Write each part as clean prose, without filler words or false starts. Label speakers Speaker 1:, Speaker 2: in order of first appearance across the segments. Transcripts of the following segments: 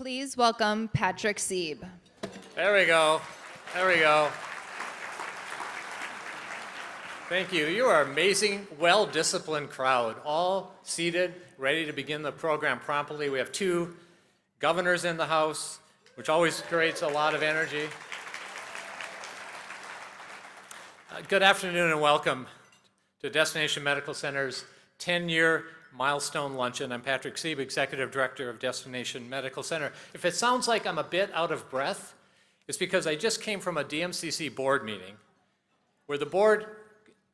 Speaker 1: Please welcome Patrick Seeb.
Speaker 2: There we go. There we go. Thank you. You are an amazing, well-disciplined crowd, all seated, ready to begin the program promptly. We have two governors in the house, which always creates a lot of energy. Good afternoon and welcome to Destination Medical Center's 10-year Milestone Luncheon. I'm Patrick Seeb, Executive Director of Destination Medical Center. If it sounds like I'm a bit out of breath, it's because I just came from a DMCC board meeting where the board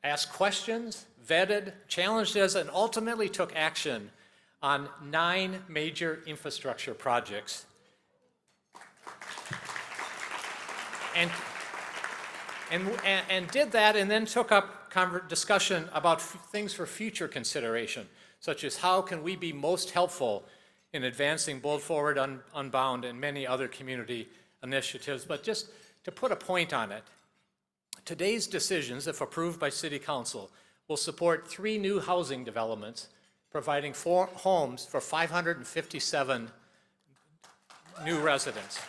Speaker 2: asked questions, vetted, challenged us, and ultimately took action on 9 major infrastructure projects. And did that, and then took up discussion about things for future consideration, such as how can we be most helpful in advancing Bold Forward Unbound and many other community initiatives. But just to put a point on it, today's decisions, if approved by City Council, will support 3 new housing developments, providing 4 homes for 557 new residents.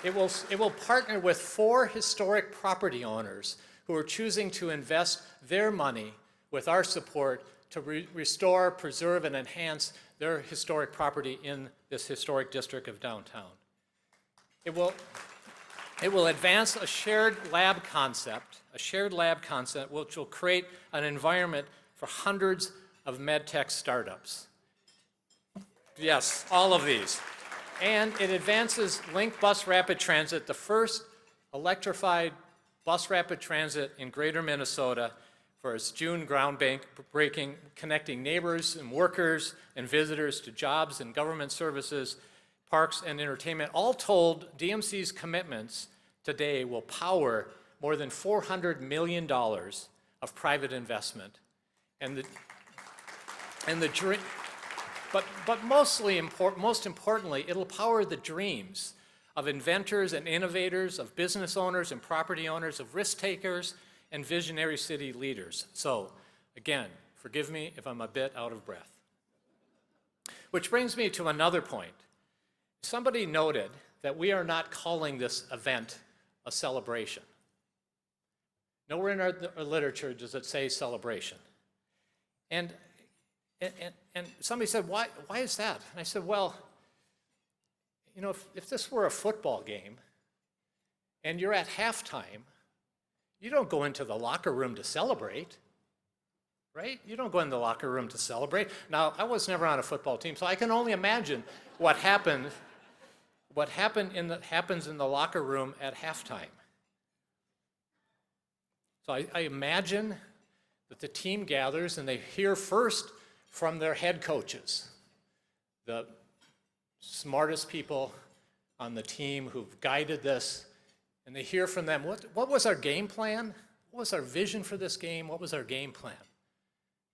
Speaker 2: It will partner with 4 historic property owners who are choosing to invest their money with our support to restore, preserve, and enhance their historic property in this historic district of downtown. It will advance a shared lab concept which will create an environment for hundreds of medtech startups. Yes, all of these. And it advances Link Bus Rapid Transit, the first electrified bus rapid transit in Greater Minnesota, for its June groundbreaking, connecting neighbors and workers and visitors to jobs and government services, parks and entertainment. All told, DMC's commitments today will power more than $400 million of private investment. But most importantly, it'll power the dreams of inventors and innovators, of business owners and property owners, of risk takers and visionary city leaders. So, again, forgive me if I'm a bit out of breath. Which brings me to another point. Somebody noted that we are not calling this event a celebration. Nowhere in our literature does it say celebration. And somebody said, why is that? And I said, well, you know, if this were a football game and you're at halftime, you don't go into the locker room to celebrate, right? You don't go in the locker room to celebrate. Now, I was never on a football team, so I can only imagine what happens in the locker room at halftime. So I imagine that the team gathers and they hear first from their head coaches, the smartest people on the team who've guided this, and they hear from them, what was our game plan? What was our vision for this game? What was our game plan?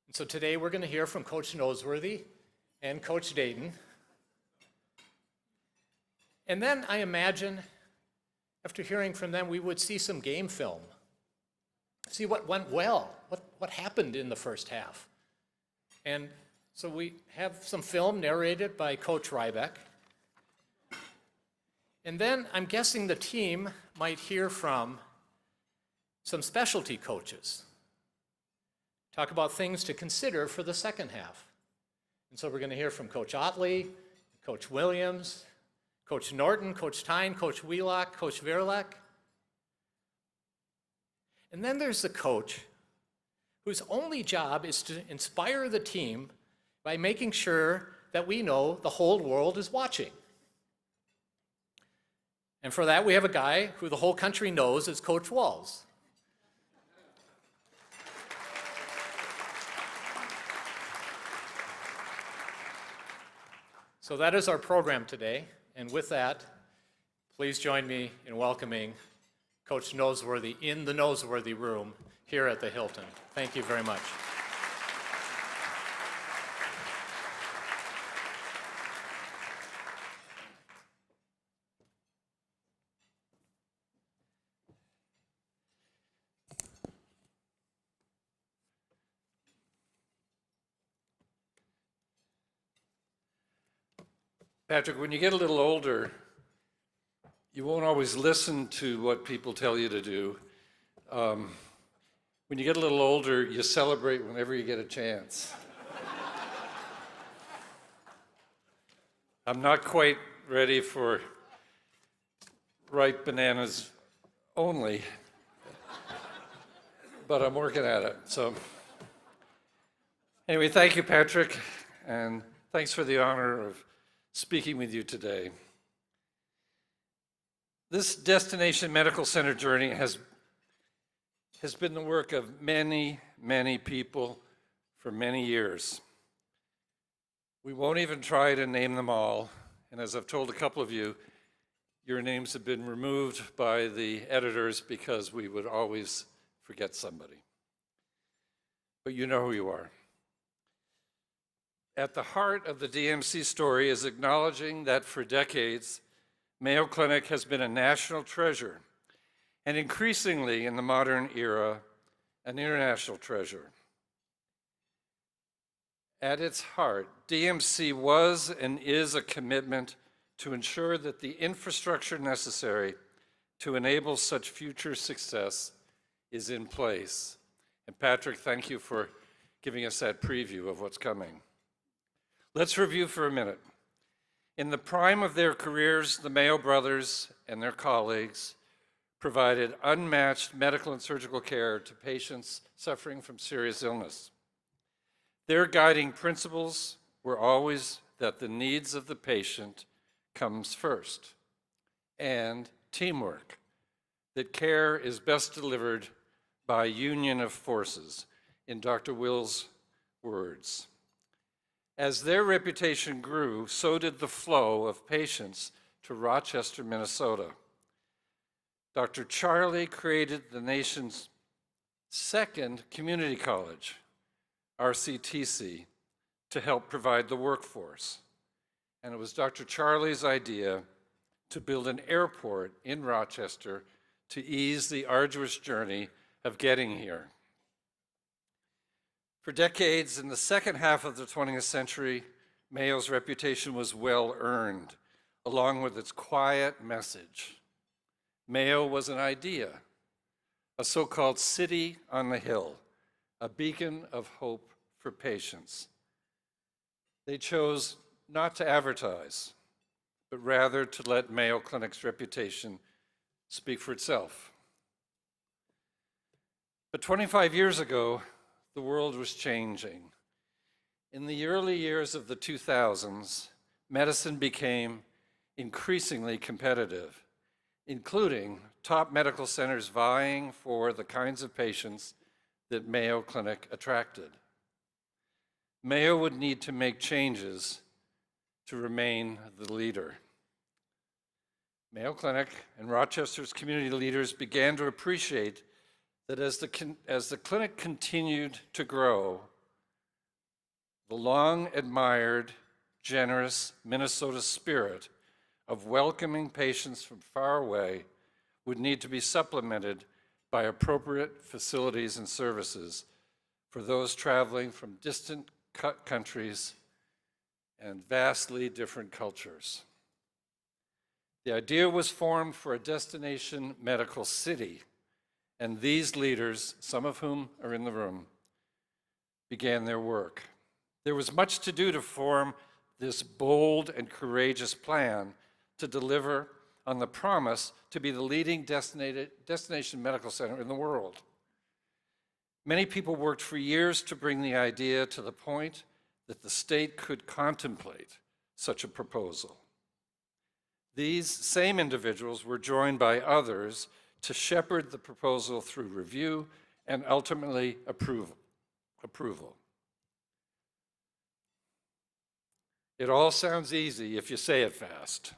Speaker 2: And so today we're going to hear from Coach Noseworthy and Coach Dayton. And then I imagine, after hearing from them, we would see some game film. See what went well, what happened in the first half. And so we have some film narrated by Coach Rybeck. And then I'm guessing the team might hear from some specialty coaches. Talk about things to consider for the second half. And so we're going to hear from Coach Otley, Coach Williams, Coach Norton, Coach Thein, Coach Wheelock, Coach Varilek. And then there's the coach whose only job is to inspire the team by making sure that we know the whole world is watching. And for that, we have a guy who the whole country knows as Coach Walz. So that is our program today. And with that, please join me in welcoming Coach Noseworthy in the Noseworthy room here at the Hilton. Thank you very much.
Speaker 3: Patrick, when you get a little older, you won't always listen to what people tell you to do. When you get a little older, you celebrate whenever you get a chance. I'm not quite ready for ripe bananas only, but I'm working at it. So anyway, thank you, Patrick, and thanks for the honor of speaking with you today. This Destination Medical Center journey has been the work of many, many people for many years. We won't even try to name them all, and as I've told a couple of you, your names have been removed by the editors because we would always forget somebody. But you know who you are. At the heart of the DMC story is acknowledging that for decades, Mayo Clinic has been a national treasure, and increasingly in the modern era, an international treasure. At its heart, DMC was and is a commitment to ensure that the infrastructure necessary to enable such future success is in place. And Patrick, thank you for giving us that preview of what's coming. Let's review for a minute. In the prime of their careers, the Mayo brothers and their colleagues provided unmatched medical and surgical care to patients suffering from serious illness. Their guiding principles were always that the needs of the patient comes first, and teamwork, that care is best delivered by union of forces, in Dr. Will's words. As their reputation grew, so did the flow of patients to Rochester, Minnesota. Dr. Charlie created the nation's second community college, RCTC, to help provide the workforce. And it was Dr. Charlie's idea to build an airport in Rochester to ease the arduous journey of getting here. For decades, in the second half of the 20th century, Mayo's reputation was well earned, along with its quiet message. Mayo was an idea, a so-called city on the hill, a beacon of hope for patients. They chose not to advertise, but rather to let Mayo Clinic's reputation speak for itself. But 25 years ago, the world was changing. In the early years of the 2000s, medicine became increasingly competitive, including top medical centers vying for the kinds of patients that Mayo Clinic attracted. Mayo would need to make changes to remain the leader. Mayo Clinic and Rochester's community leaders began to appreciate that as the clinic continued to grow, the long-admired, generous Minnesota spirit of welcoming patients from far away would need to be supplemented by appropriate facilities and services for those traveling from distant countries and vastly different cultures. The idea was formed for a destination medical city, and these leaders, some of whom are in the room, began their work. There was much to do to form this bold and courageous plan to deliver on the promise to be the leading destination medical center in the world. Many people worked for years to bring the idea to the point that the state could contemplate such a proposal. These same individuals were joined by others to shepherd the proposal through review and ultimately approval. It all sounds easy if you say it fast.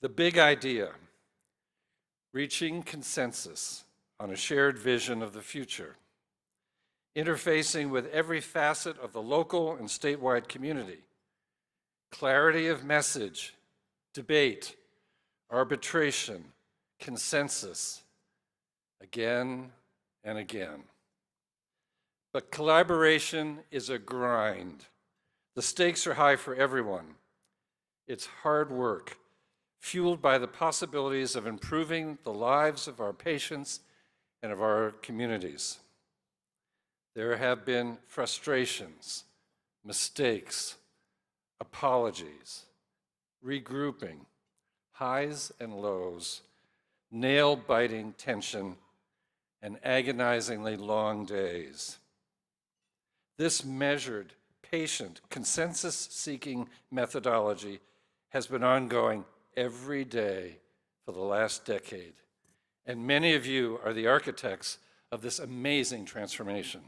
Speaker 3: The big idea, reaching consensus on a shared vision of the future, interfacing with every facet of the local and statewide community, clarity of message, debate, arbitration, consensus, again and again. But collaboration is a grind. The stakes are high for everyone. It's hard work, fueled by the possibilities of improving the lives of our patients and of our communities. There have been frustrations, mistakes, apologies, regrouping, highs and lows, nail-biting tension, and agonizingly long days. This measured, patient, consensus-seeking methodology has been ongoing every day for the last decade, and many of you are the architects of this amazing transformation.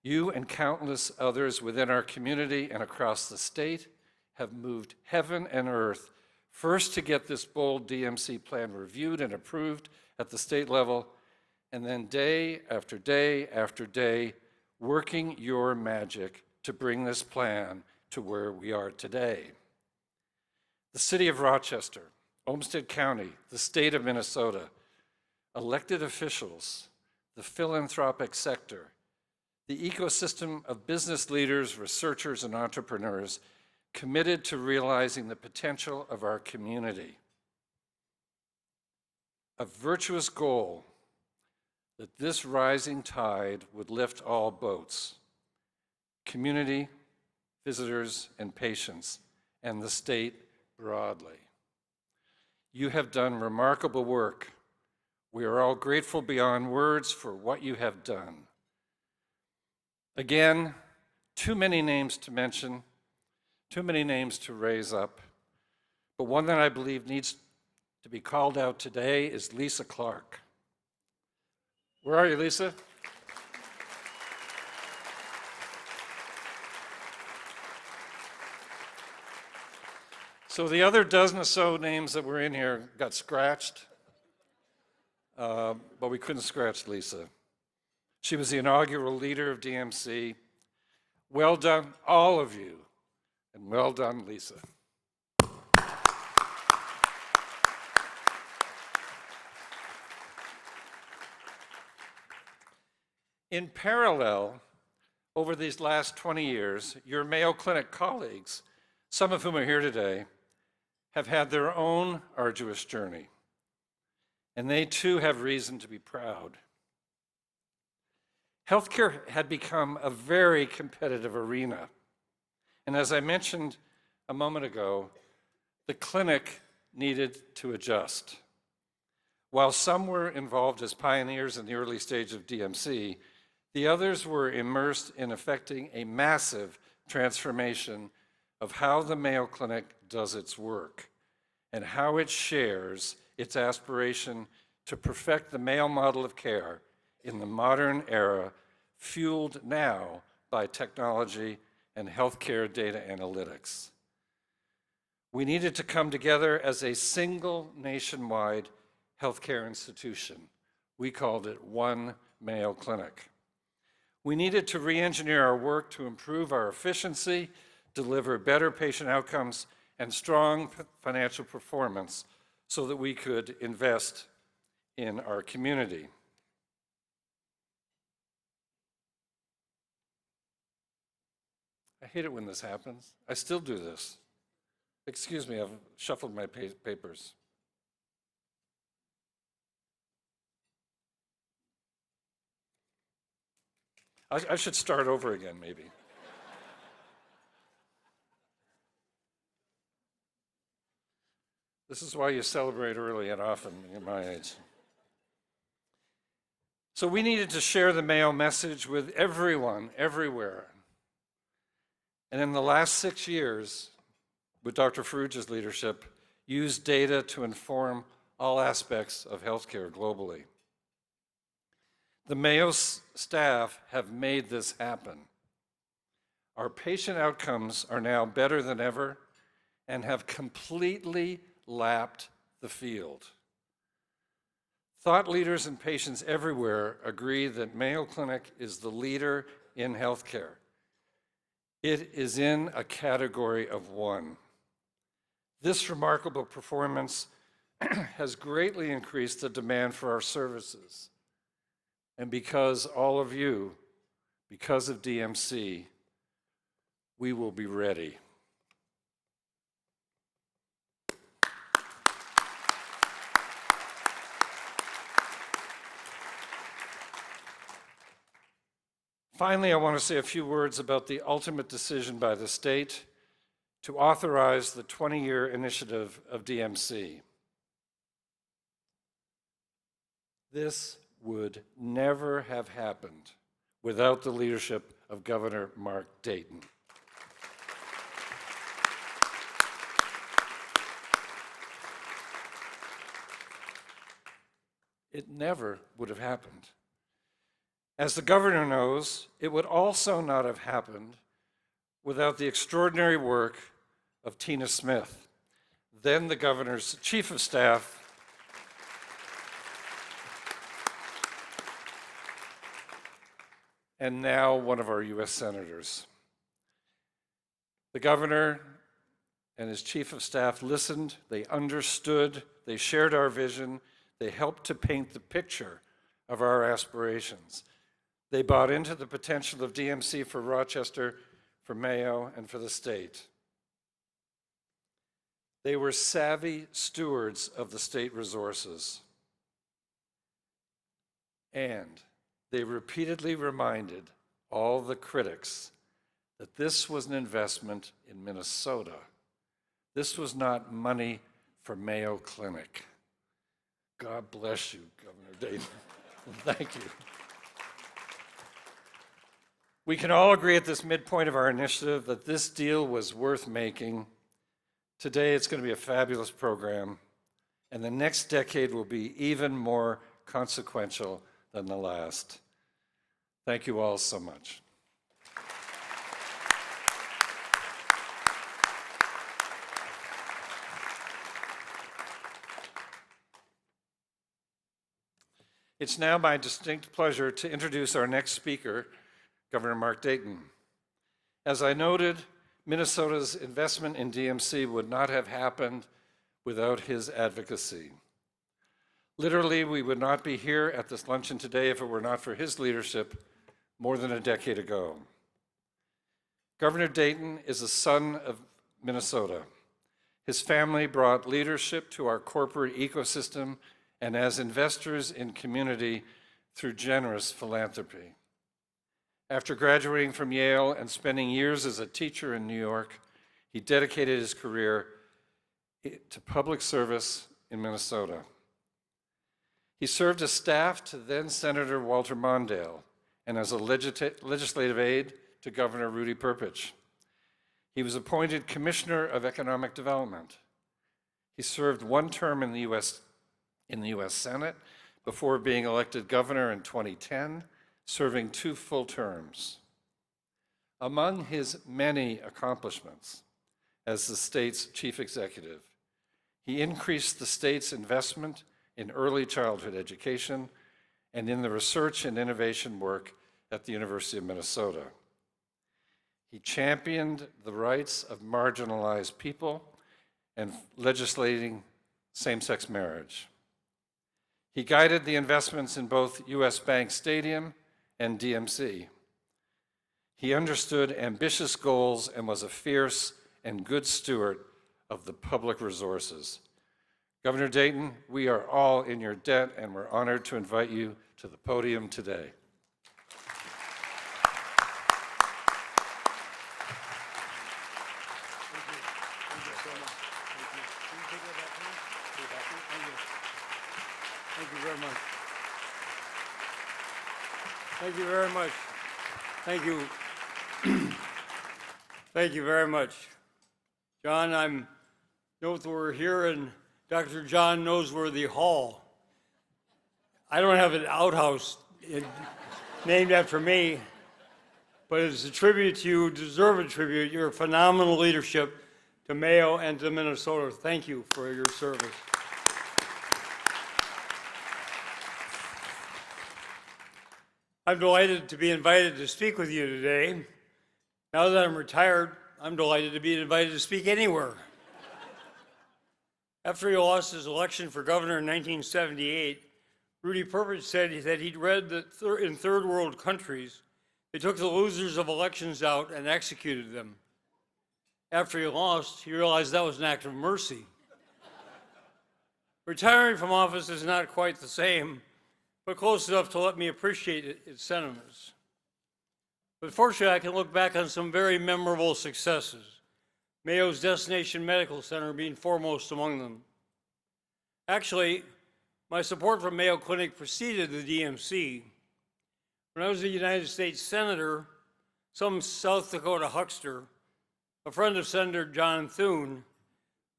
Speaker 3: You and countless others within our community and across the state have moved heaven and earth, first to get this bold DMC plan reviewed and approved at the state level, and then day after day after day, working your magic to bring this plan to where we are today. The city of Rochester, Olmsted County, the state of Minnesota, elected officials, the philanthropic sector, the ecosystem of business leaders, researchers, and entrepreneurs committed to realizing the potential of our community. A virtuous goal that this rising tide would lift all boats, community, visitors, and patients, and the state broadly. You have done remarkable work. We are all grateful beyond words for what you have done. Again, too many names to mention, too many names to raise up, but one that I believe needs to be called out today is Lisa Clark. Where are you, Lisa? So the other dozen or so names that were in here got scratched, but we couldn't scratch Lisa. She was the inaugural leader of DMC. Well done, all of you, and well done, Lisa. In parallel, over these last 20 years, your Mayo Clinic colleagues, some of whom are here today, have had their own arduous journey, and they too have reason to be proud. Healthcare had become a very competitive arena, and as I mentioned a moment ago, the clinic needed to adjust. While some were involved as pioneers in the early stage of DMC, the others were immersed in effecting a massive transformation of how the Mayo Clinic does its work and how it shares its aspiration to perfect the Mayo model of care in the modern era, fueled now by technology and healthcare data analytics. We needed to come together as a single nationwide healthcare institution. We called it One Mayo Clinic. We needed to re-engineer our work to improve our efficiency, deliver better patient outcomes, and strong financial performance so that we could invest in our community. I hate it when this happens. I still do this. Excuse me, I've shuffled my papers. I should start over again, maybe. This is why you celebrate early and often at my age. So we needed to share the Mayo message with everyone, everywhere. And in the last 6 years, with Dr. Farrugia's leadership, used data to inform all aspects of healthcare globally. The Mayo staff have made this happen. Our patient outcomes are now better than ever and have completely lapped the field. Thought leaders and patients everywhere agree that Mayo Clinic is the leader in healthcare. It is in a category of one. This remarkable performance has greatly increased the demand for our services. And because all of you, because of DMC, we will be ready. Finally, I want to say a few words about the ultimate decision by the state to authorize the 20-year initiative of DMC. This would never have happened without the leadership of Governor Mark Dayton. It never would have happened. As the governor knows, it would also not have happened without the extraordinary work of Tina Smith, then the governor's chief of staff, and now one of our U.S. senators. The governor and his chief of staff listened, they understood, they shared our vision, they helped to paint the picture of our aspirations. They bought into the potential of DMC for Rochester, for Mayo, and for the state. They were savvy stewards of the state resources. And they repeatedly reminded all the critics that this was an investment in Minnesota. This was not money for Mayo Clinic. God bless you, Governor Dayton. Thank you. We can all agree at this midpoint of our initiative that this deal was worth making. Today, it's going to be a fabulous program, and the next decade will be even more consequential than the last. Thank you all so much. It's now my distinct pleasure to introduce our next speaker, Governor Mark Dayton. As I noted, Minnesota's investment in DMC would not have happened without his advocacy. Literally, we would not be here at this luncheon today if it were not for his leadership more than a decade ago. Governor Dayton is a son of Minnesota. His family brought leadership to our corporate ecosystem and as investors in community through generous philanthropy. After graduating from Yale and spending years as a teacher in New York, he dedicated his career to public service in Minnesota. He served as staff to then Senator Walter Mondale and as a legislative aide to Governor Rudy Perpich. He was appointed Commissioner of Economic Development. He served one term in the U.S. Senate before being elected governor in 2010, serving 2 full terms. Among his many accomplishments as the state's chief executive, he increased the state's investment in early childhood education and in the research and innovation work at the University of Minnesota. He championed the rights of marginalized people and legislating same-sex marriage. He guided the investments in both U.S. Bank Stadium and DMC. He understood ambitious goals and was a fierce and good steward of the public resources. Governor Dayton, we are all in your debt, and we're honored to invite you to the podium today.
Speaker 4: Thank you very much. Thank you. Thank you very much. John, we're here in Dr. John Noseworthy Hall. I don't have an outhouse named after me, but as a tribute to you, deserve a tribute, your phenomenal leadership to Mayo and to Minnesota. Thank you for your service. I'm delighted to be invited to speak with you today. Now that I'm retired, I'm delighted to be invited to speak anywhere. After he lost his election for governor in 1978, Rudy Perpich said that he'd read that in third world countries, they took the losers of elections out and executed them. After he lost, he realized that was an act of mercy. Retiring from office is not quite the same, but close enough to let me appreciate its sentiments. But fortunately, I can look back on some very memorable successes, Mayo's Destination Medical Center being foremost among them. Actually, my support for Mayo Clinic preceded the DMC. When I was a United States Senator, some South Dakota huckster, a friend of Senator John Thein,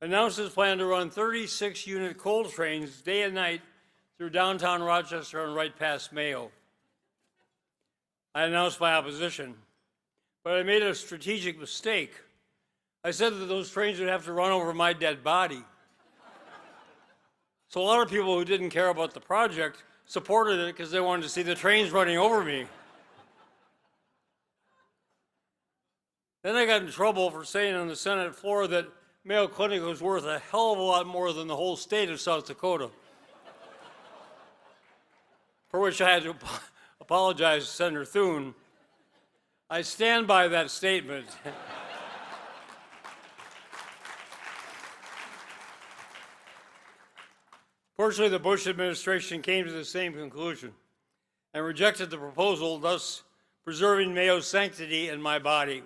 Speaker 4: announced his plan to run 36-unit coal trains day and night through downtown Rochester and right past Mayo. I announced my opposition, but I made a strategic mistake. I said that those trains would have to run over my dead body. So a lot of people who didn't care about the project supported it because they wanted to see the trains running over me. Then I got in trouble for saying on the Senate floor that Mayo Clinic was worth a hell of a lot more than the whole state of South Dakota, for which I had to apologize to Senator Thein. I stand by that statement. Fortunately, the Bush administration came to the same conclusion and rejected the proposal, thus preserving Mayo's sanctity in my body.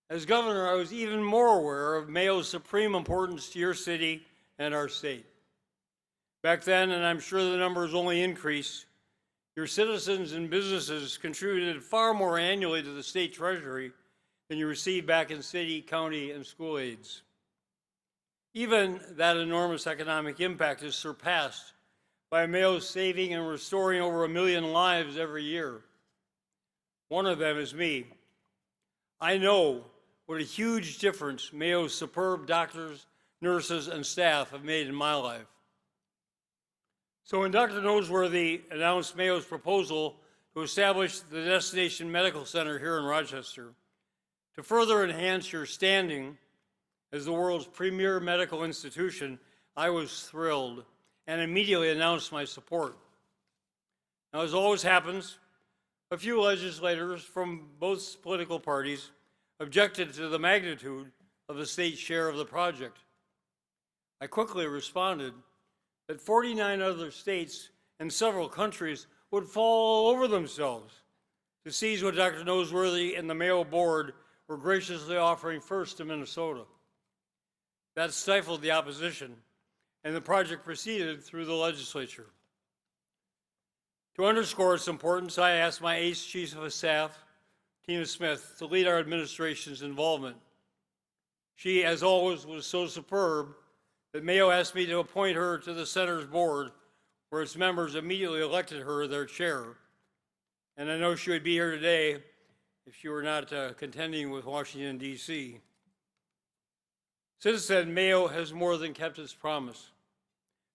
Speaker 4: As governor, I was even more aware of Mayo's supreme importance to your city and our state. Back then, and I'm sure the numbers only increased, your citizens and businesses contributed far more annually to the state treasury than you received back in city, county, and school aids. Even that enormous economic impact is surpassed by Mayo's saving and restoring over 1 million lives every year. One of them is me. I know what a huge difference Mayo's superb doctors, nurses, and staff have made in my life. So when Dr. Noseworthy announced Mayo's proposal to establish the Destination Medical Center here in Rochester, to further enhance your standing as the world's premier medical institution, I was thrilled and immediately announced my support. Now, as always happens, a few legislators from both political parties objected to the magnitude of the state's share of the project. I quickly responded that 49 other states and several countries would fall all over themselves to seize what Dr. Noseworthy and the Mayo board were graciously offering first to Minnesota. That stifled the opposition, and the project proceeded through the legislature. To underscore its importance, I asked my ace chief of staff, Tina Smith, to lead our administration's involvement. She, as always, was so superb that Mayo asked me to appoint her to the center's board, where its members immediately elected her their chair. And I know she would be here today if she were not contending with Washington, D.C. Since then, Mayo has more than kept its promise.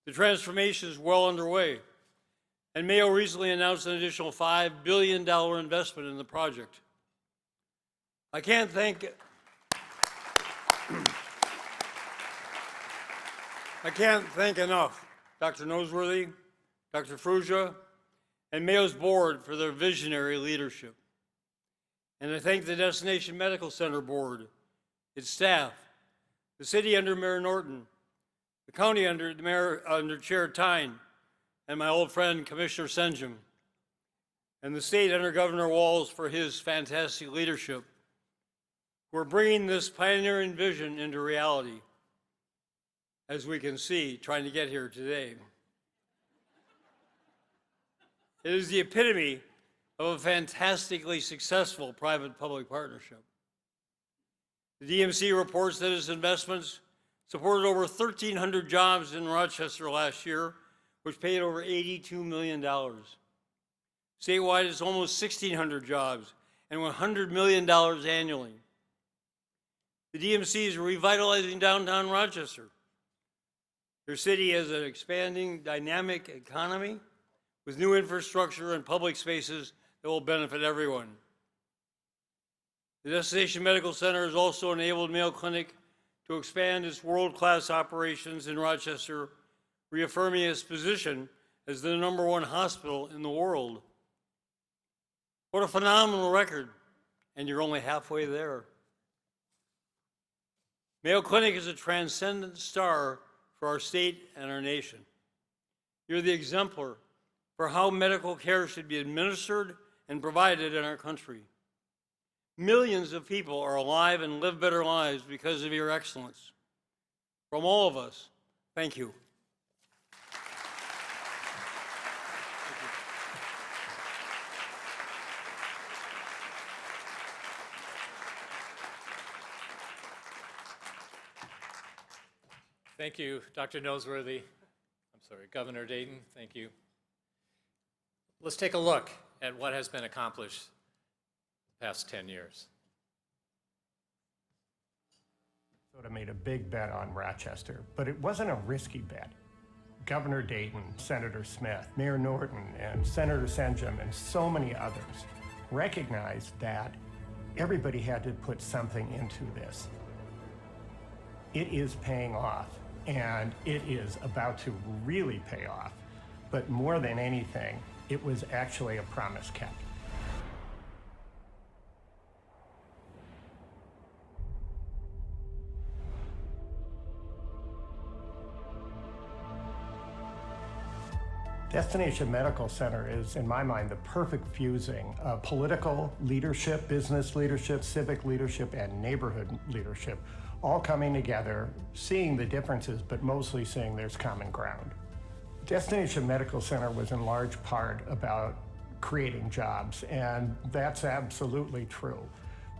Speaker 4: The transformation is well underway, and Mayo recently announced an additional $5 billion investment in the project. I can't thank enough Dr. Noseworthy, Dr. Fruja, and Mayo's board for their visionary leadership. And I thank the Destination Medical Center board, its staff, the city under Mayor Norton, the county under Chair Thein, and my old friend Commissioner Senjum, and the state under Governor Walz for his fantastic leadership. We're bringing this pioneering vision into reality, as we can see, trying to get here today. It is the epitome of a fantastically successful private-public partnership. The DMC reports that its investments supported over 1,300 jobs in Rochester last year, which paid over $82 million. Statewide, it's almost 1,600 jobs and $100 million annually. The DMC is revitalizing downtown Rochester. Your city has an expanding, dynamic economy with new infrastructure and public spaces that will benefit everyone. The Destination Medical Center has also enabled Mayo Clinic to expand its world-class operations in Rochester, reaffirming its position as the #1 hospital in the world. What a phenomenal record and you're only halfway there. Mayo Clinic is a transcendent star for our state and our nation. You're the exemplar for how medical care should be administered and provided in our country. Millions of people are alive and live better lives because of your excellence. From all of us, thank you.
Speaker 2: Thank you, Dr. Noseworthy. I'm sorry, Governor Dayton, thank you. Let's take a look at what has been accomplished the past 10 years.
Speaker 5: Minnesota made a big bet on Rochester, but it wasn't a risky bet. Governor Dayton, Senator Smith, Mayor Norton, and Senator Senjum, and so many others recognized that everybody had to put something into this. It is paying off, and it is about to really pay off. But more than anything, it was actually a promise kept. Destination Medical Center is, in my mind, the perfect fusing of political leadership, business leadership, civic leadership, and neighborhood leadership, all coming together, seeing the differences, but mostly seeing there's common ground. Destination Medical Center was in large part about creating jobs, and that's absolutely true.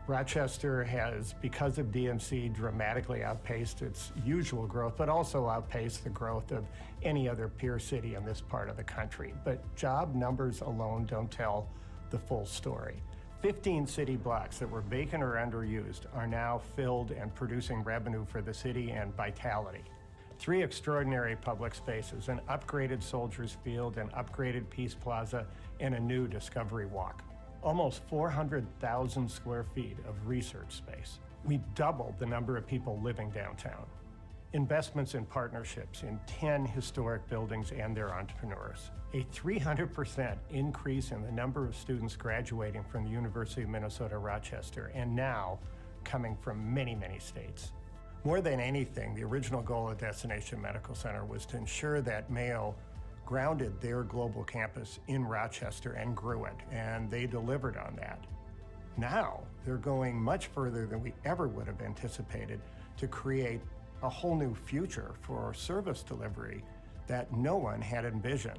Speaker 5: Rochester has, because of DMC, dramatically outpaced its usual growth, but also outpaced the growth of any other peer city in this part of the country. But job numbers alone don't tell the full story. 15 city blocks that were vacant or underused are now filled and producing revenue for the city and vitality. 3 extraordinary public spaces, an upgraded Soldiers Field, an upgraded Peace Plaza, and a new Discovery Walk. Almost 400,000 square feet of research space. We doubled the number of people living downtown. Investments in partnerships in 10 historic buildings and their entrepreneurs. A 300% increase in the number of students graduating from the University of Minnesota Rochester, and now coming from many, many states. More than anything, the original goal of Destination Medical Center was to ensure that Mayo grounded their global campus in Rochester and grew it, and they delivered on that. Now, they're going much further than we ever would have anticipated to create a whole new future for service delivery that no one had envisioned.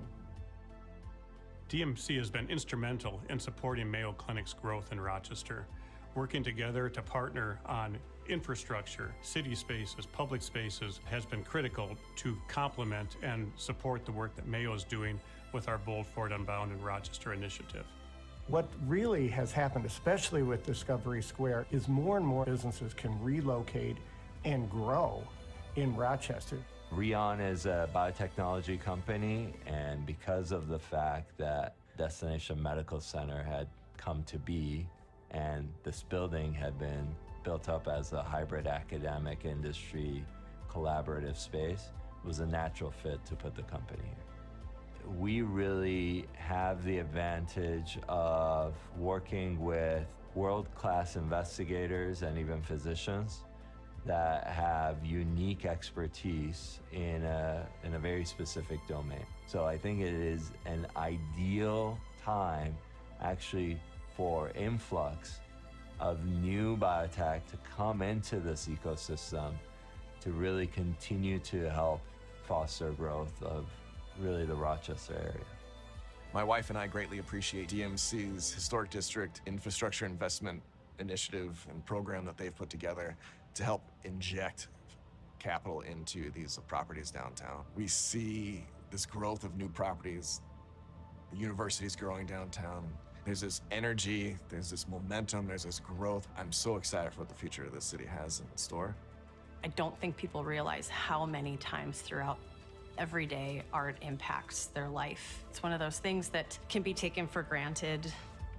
Speaker 6: DMC has been instrumental in supporting Mayo Clinic's growth in Rochester, working together to partner on infrastructure, city spaces, public spaces has been critical to complement and support the work that Mayo is doing with our Bold Forward Unbound in Rochester initiative.
Speaker 5: What really has happened, especially with Discovery Square, is more and more businesses can relocate and grow in Rochester.
Speaker 7: Rion is a biotechnology company, and because of the fact that Destination Medical Center had come to be and this building had been built up as a hybrid academic industry collaborative space, it was a natural fit to put the company here. We really have the advantage of working with world-class investigators and even physicians that have unique expertise in a very specific domain. So I think it is an ideal time actually for influx of new biotech to come into this ecosystem to really continue to help foster growth of really the Rochester area.
Speaker 8: My wife and I greatly appreciate DMC's Historic District Infrastructure Investment Initiative and program that they've put together to help inject capital into these properties downtown. We see this growth of new properties, the university's growing downtown. There's this energy, there's this momentum, there's this growth. I'm so excited for what the future of this city has in store.
Speaker 9: I don't think people realize how many times throughout every day art impacts their life. It's one of those things that can be taken for granted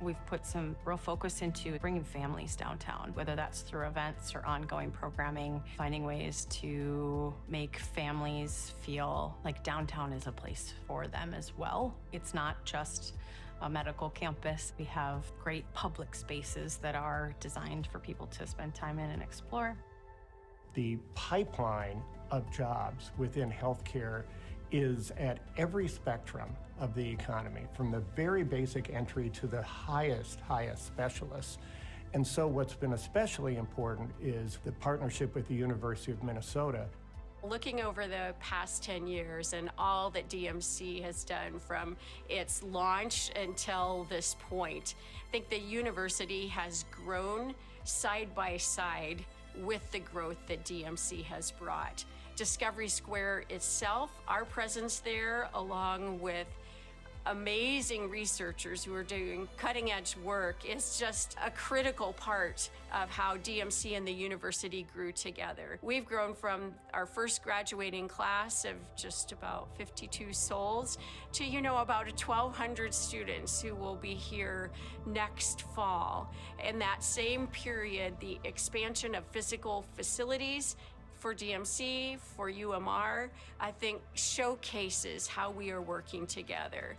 Speaker 9: We've put some real focus into bringing families downtown, whether that's through events or ongoing programming, finding ways to make families feel like downtown is a place for them as well. It's not just a medical campus. We have great public spaces that are designed for people to spend time in and explore.
Speaker 5: The pipeline of jobs within healthcare is at every spectrum of the economy, from the very basic entry to the highest specialists. And so what's been especially important is the partnership with the University of Minnesota.
Speaker 10: Looking over the past 10 years and all that DMC has done from its launch until this point, I think the university has grown side by side with the growth that DMC has brought. Discovery Square itself, our presence there, along with amazing researchers who are doing cutting-edge work, is just a critical part of how DMC and the university grew together. We've grown from our first graduating class of just about 52 souls to, about 1,200 students who will be here next fall. In that same period, the expansion of physical facilities for DMC, for UMR, I think showcases how we are working together.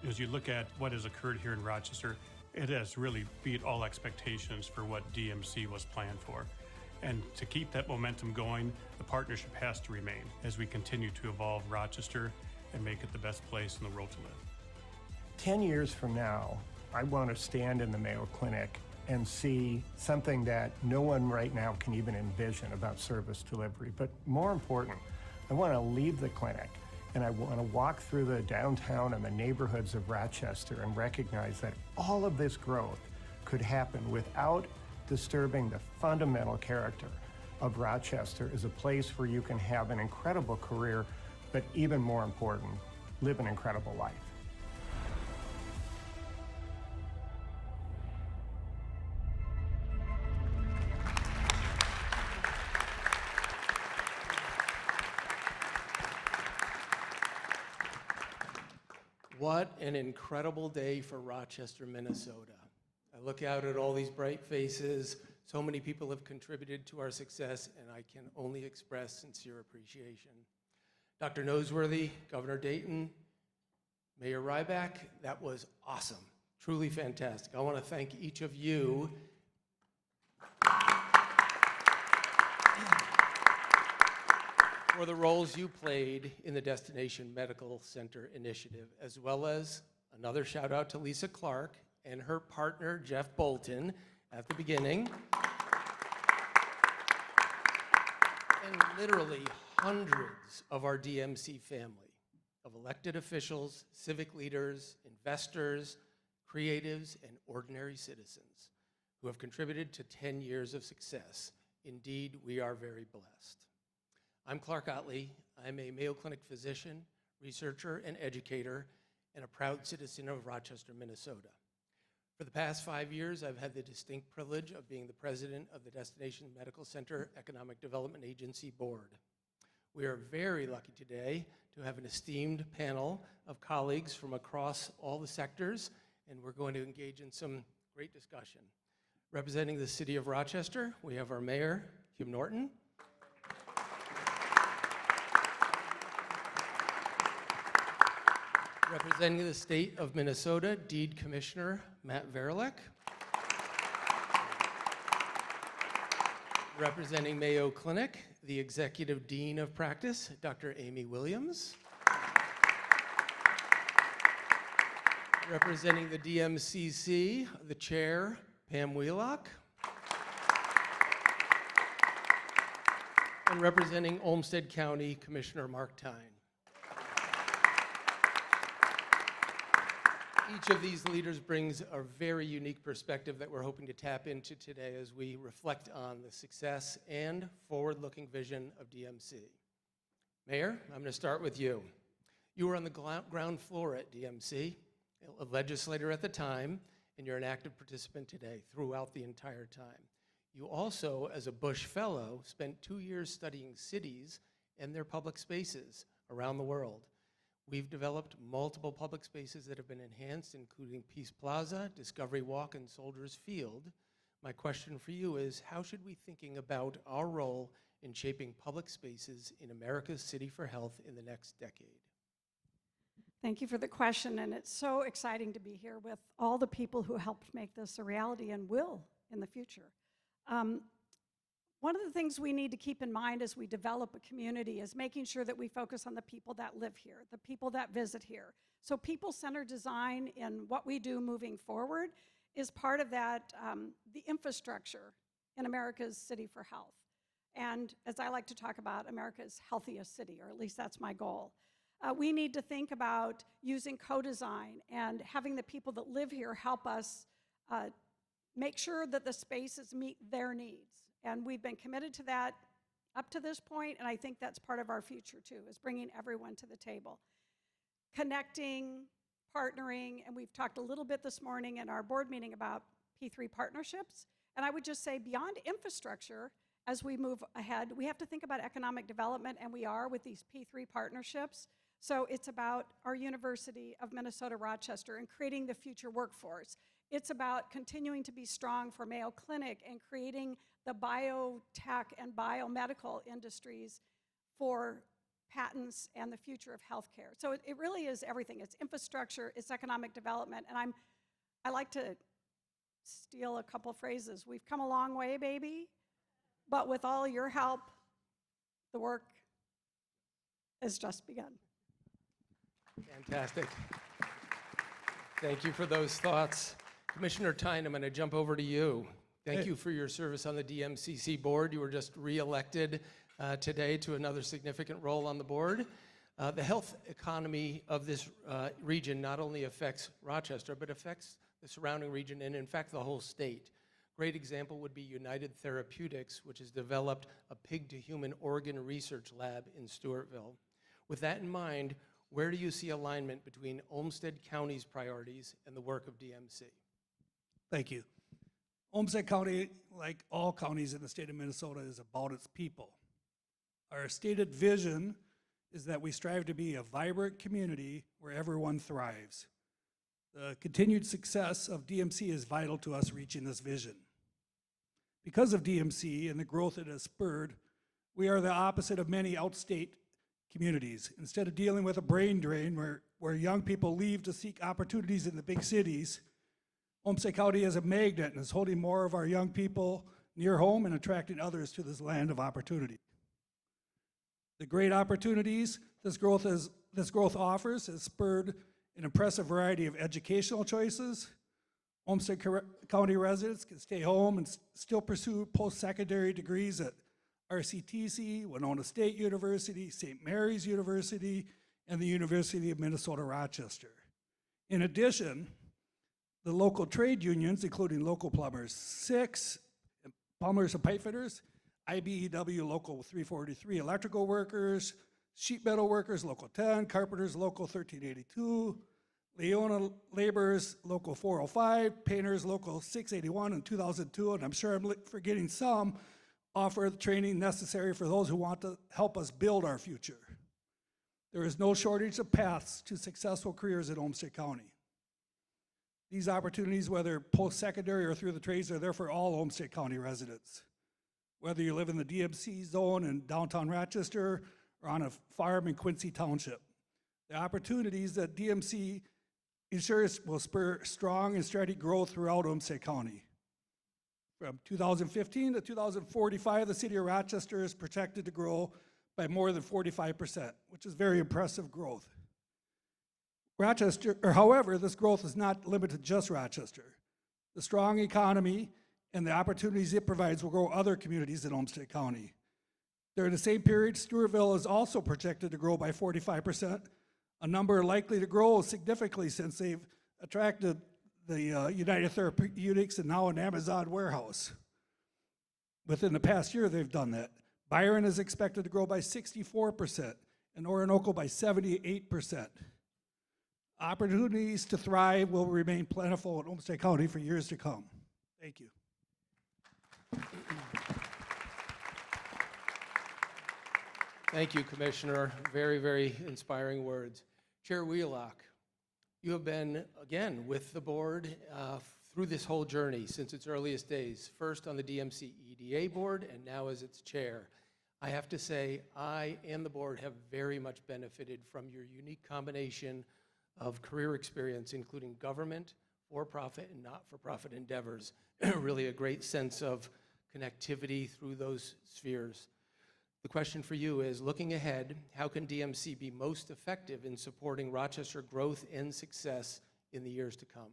Speaker 6: As you look at what has occurred here in Rochester, it has really beat all expectations for what DMC was planned for. And to keep that momentum going, the partnership has to remain as we continue to evolve Rochester and make it the best place in the world to live.
Speaker 5: 10 years from now, I want to stand in the Mayo Clinic and see something that no one right now can even envision about service delivery. But more important, I want to leave the clinic and I want to walk through the downtown and the neighborhoods of Rochester and recognize that all of this growth could happen without disturbing the fundamental character of Rochester as a place where you can have an incredible career, but even more important, live an incredible life.
Speaker 11: What an incredible day for Rochester, Minnesota. I look out at all these bright faces. So many people have contributed to our success, and I can only express sincere appreciation. Dr. Noseworthy, Governor Dayton, Mayor Ryback, that was awesome, truly fantastic. I want to thank each of you for the roles you played in the Destination Medical Center initiative, as well as another shout out to Lisa Clark and her partner, Jeff Bolton, at the beginning. And literally hundreds of our DMC family, of elected officials, civic leaders, investors, creatives, and ordinary citizens who have contributed to 10 years of success. Indeed, we are very blessed. I'm Clark Otley. I'm a Mayo Clinic physician, researcher, and educator, and a proud citizen of Rochester, Minnesota. For the past 5 years, I've had the distinct privilege of being the president of the Destination Medical Center Economic Development Agency Board. We are very lucky today to have an esteemed panel of colleagues from across all the sectors, and we're going to engage in some great discussion. Representing the city of Rochester, we have our mayor, Kim Norton. Representing the state of Minnesota, Deed Commissioner Matt Varilek. Representing Mayo Clinic, the Executive Dean of Practice, Dr. Amy Williams. Representing the DMCC, the Chair, Pam Wheelock. And representing Olmsted County, Commissioner Mark Thein. Each of these leaders brings a very unique perspective that we're hoping to tap into today as we reflect on the success and forward-looking vision of DMC. Mayor, I'm going to start with you. You were on the ground floor at DMC, a legislator at the time, and you're an active participant today throughout the entire time. You also, as a Bush Fellow, spent 2 years studying cities and their public spaces around the world. We've developed multiple public spaces that have been enhanced, including Peace Plaza, Discovery Walk, and Soldiers Field. My question for you is, how should we be thinking about our role in shaping public spaces in America's City for Health in the next decade?
Speaker 12: Thank you for the question, and it's so exciting to be here with all the people who helped make this a reality and will in the future. One of the things we need to keep in mind as we develop a community is making sure that we focus on the people that live here, the people that visit here. So people-centered design in what we do moving forward is part of that, the infrastructure in America's City for Health. And as I like to talk about, America's healthiest city, or at least that's my goal. We need to think about using co-design and having the people that live here help us make sure that the spaces meet their needs. And we've been committed to that up to this point, and I think that's part of our future too, is bringing everyone to the table. Connecting, partnering, and we've talked a little bit this morning in our board meeting about P3 partnerships. And I would just say beyond infrastructure, as we move ahead, we have to think about economic development, and we are with these P3 partnerships. So it's about our University of Minnesota Rochester and creating the future workforce. It's about continuing to be strong for Mayo Clinic and creating the biotech and biomedical industries for patents and the future of healthcare. So it really is everything. It's infrastructure, it's economic development, and I like to steal a couple phrases. We've come a long way, baby, but with all your help, the work has just begun.
Speaker 11: Fantastic. Thank you for those thoughts. Commissioner Thein, I'm going to jump over to you. Thank you for your service on the DMCC board. You were just re-elected today to another significant role on the board. The health economy of this region not only affects Rochester, but affects the surrounding region and, in fact, the whole state. Great example would be United Therapeutics, which has developed a pig-to-human organ research lab in Stewartville. With that in mind, where do you see alignment between Olmsted County's priorities and the work of DMC?
Speaker 13: Thank you. Olmsted County, like all counties in the state of Minnesota, is about its people. Our stated vision is that we strive to be a vibrant community where everyone thrives. The continued success of DMC is vital to us reaching this vision. Because of DMC and the growth it has spurred, we are the opposite of many outstate communities. Instead of dealing with a brain drain where young people leave to seek opportunities in the big cities, Olmsted County is a magnet and is holding more of our young people near home and attracting others to this land of opportunity. The great opportunities this growth offers has spurred an impressive variety of educational choices. Olmsted County residents can stay home and still pursue post-secondary degrees at RCTC, Winona State University, St. Mary's University, and the University of Minnesota Rochester. In addition, the local trade unions, including local plumbers 6, plumbers and pipe fitters, IBEW Local 343, electrical workers, sheet metal workers, Local 10, carpenters, Local 1382, Leona laborers, Local 405, painters, Local 681 and 2002, and I'm sure I'm forgetting some, offer the training necessary for those who want to help us build our future. There is no shortage of paths to successful careers in Olmsted County. These opportunities, whether post-secondary or through the trades, are there for all Olmsted County residents. Whether you live in the DMC zone in downtown Rochester or on a farm in Quincy Township. The opportunities that DMC ensures will spur strong and steady growth throughout Olmsted County. From 2015 to 2045, the city of Rochester is projected to grow by more than 45%, which is very impressive growth. However, this growth is not limited to just Rochester. The strong economy and the opportunities it provides will grow other communities in Olmsted County. During the same period, Stewartville is also projected to grow by 45%, a number likely to grow significantly since they've attracted the United Therapeutics and now an Amazon warehouse. Within the past year, they've done that. Byron is expected to grow by 64% and Orinoco by 78%. Opportunities to thrive will remain plentiful in Olmsted County for years to come. Thank you.
Speaker 11: Thank you, Commissioner. Very, very inspiring words. Chair Wheelock, you have been, again, with the board through this whole journey since its earliest days, first on the DMC EDA board and now as its chair. I have to say, I and the board have very much benefited from your unique combination of career experience, including government, for-profit, and not-for-profit endeavors. Really a great sense of connectivity through those spheres. The question for you is, looking ahead, how can DMC be most effective in supporting Rochester growth and success in the years to come?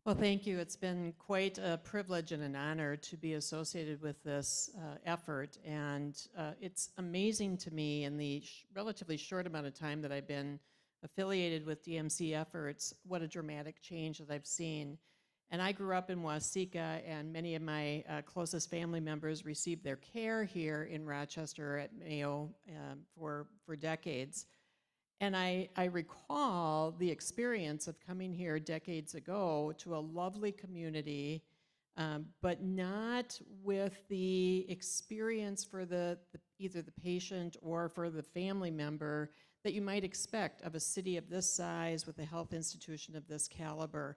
Speaker 14: Well, thank you. It's been quite a privilege and an honor to be associated with this effort. And it's amazing to me in the relatively short amount of time that I've been affiliated with DMC efforts, what a dramatic change that I've seen. And I grew up in Waseca, and many of my closest family members received their care here in Rochester at Mayo for decades. And I recall the experience of coming here decades ago to a lovely community, but not with the experience for either the patient or for the family member that you might expect of a city of this size with a health institution of this caliber.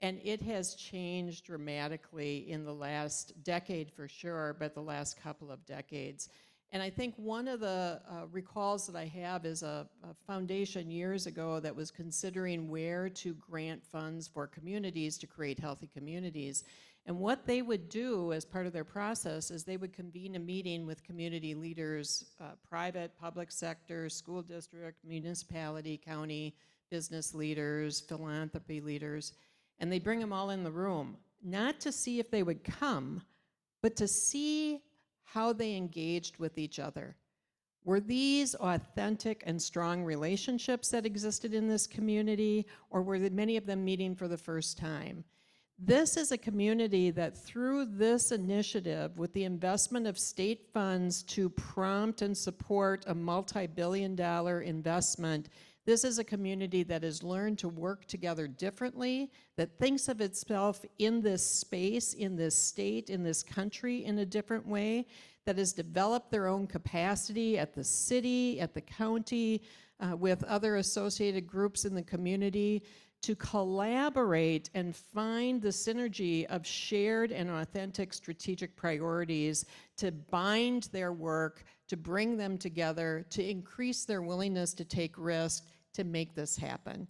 Speaker 14: And it has changed dramatically in the last decade for sure, but the last couple of decades. And I think one of the recalls that I have is a foundation years ago that was considering where to grant funds for communities to create healthy communities. And what they would do as part of their process is they would convene a meeting with community leaders, private, public sector, school district, municipality, county, business leaders, philanthropy leaders, and they bring them all in the room, not to see if they would come, but to see how they engaged with each other. Were these authentic and strong relationships that existed in this community, or were many of them meeting for the first time? This is a community that through this initiative, with the investment of state funds to prompt and support a multi-billion-dollar investment, this is a community that has learned to work together differently, that thinks of itself in this space, in this state, in this country in a different way, that has developed their own capacity at the city, at the county, with other associated groups in the community to collaborate and find the synergy of shared and authentic strategic priorities to bind their work, to bring them together, to increase their willingness to take risks, to make this happen.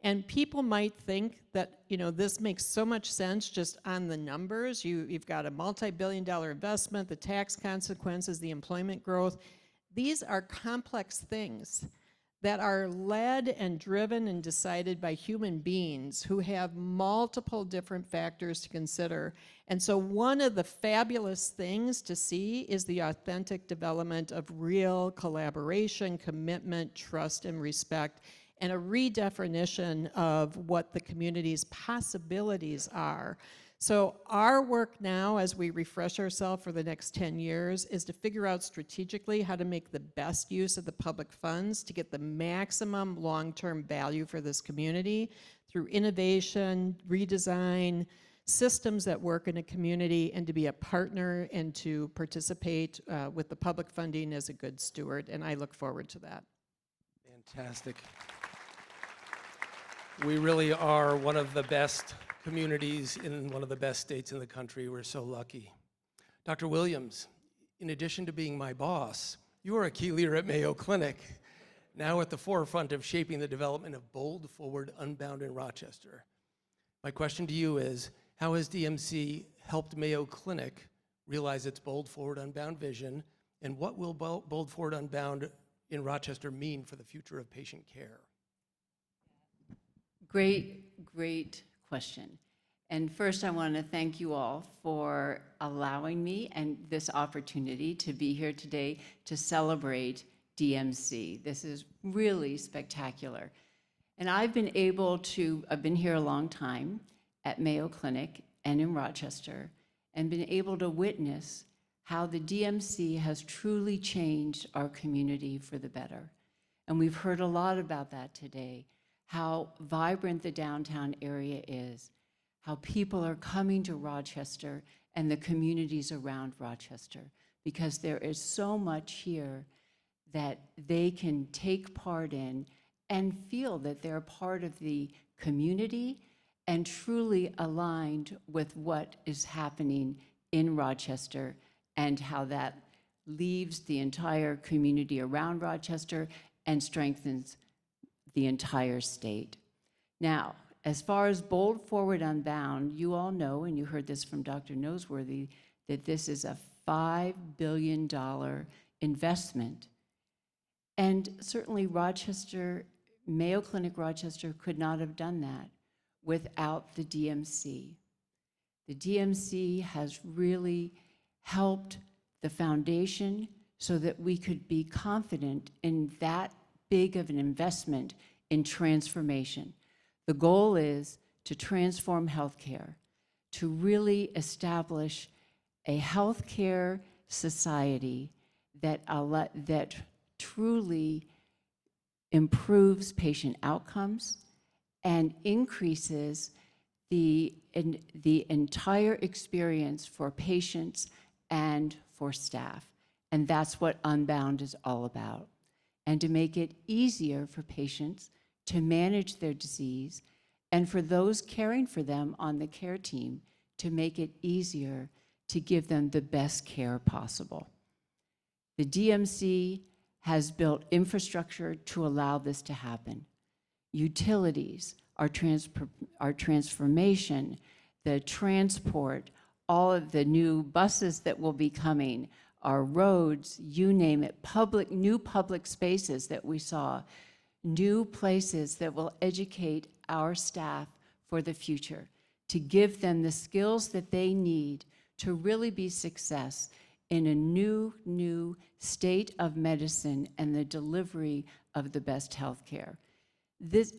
Speaker 14: And people might think that, this makes so much sense just on the numbers. You've got a multi-billion-dollar investment, the tax consequences, the employment growth. These are complex things that are led and driven and decided by human beings who have multiple different factors to consider. And so one of the fabulous things to see is the authentic development of real collaboration, commitment, trust, and respect, and a redefinition of what the community's possibilities are. So our work now, as we refresh ourselves for the next 10 years, is to figure out strategically how to make the best use of the public funds to get the maximum long-term value for this community through innovation, redesign, systems that work in a community, and to be a partner and to participate with the public funding as a good steward. And I look forward to that.
Speaker 11: Fantastic. We really are one of the best communities in one of the best states in the country. We're so lucky. Dr. Williams, in addition to being my boss, you are a key leader at Mayo Clinic, now at the forefront of shaping the development of Bold Forward Unbound in Rochester. My question to you is, how has DMC helped Mayo Clinic realize its Bold Forward Unbound vision, and what will Bold Forward Unbound in Rochester mean for the future of patient care?
Speaker 15: Great question. And first, I want to thank you all for allowing me and this opportunity to be here today to celebrate DMC. This is really spectacular. And I've been here a long time at Mayo Clinic and in Rochester, and been able to witness how the DMC has truly changed our community for the better. And we've heard a lot about that today, how vibrant the downtown area is, how people are coming to Rochester and the communities around Rochester, because there is so much here that they can take part in and feel that they're part of the community and truly aligned with what is happening in Rochester and how that leaves the entire community around Rochester and strengthens the entire state. Now, as far as Bold Forward Unbound, you all know, and you heard this from Dr. Noseworthy, that this is a $5 billion investment. And certainly Rochester, Mayo Clinic Rochester could not have done that without the DMC. The DMC has really helped the foundation so that we could be confident in that big of an investment in transformation. The goal is to transform healthcare, to really establish a healthcare society that truly improves patient outcomes and increases the entire experience for patients and for staff. And that's what Unbound is all about. And to make it easier for patients to manage their disease, and for those caring for them on the care team to make it easier to give them the best care possible. The DMC has built infrastructure to allow this to happen. Utilities, our transformation, the transport, all of the new buses that will be coming, our roads, you name it, new public spaces that we saw, new places that will educate our staff for the future, to give them the skills that they need to really be success in a new state of medicine and the delivery of the best health care.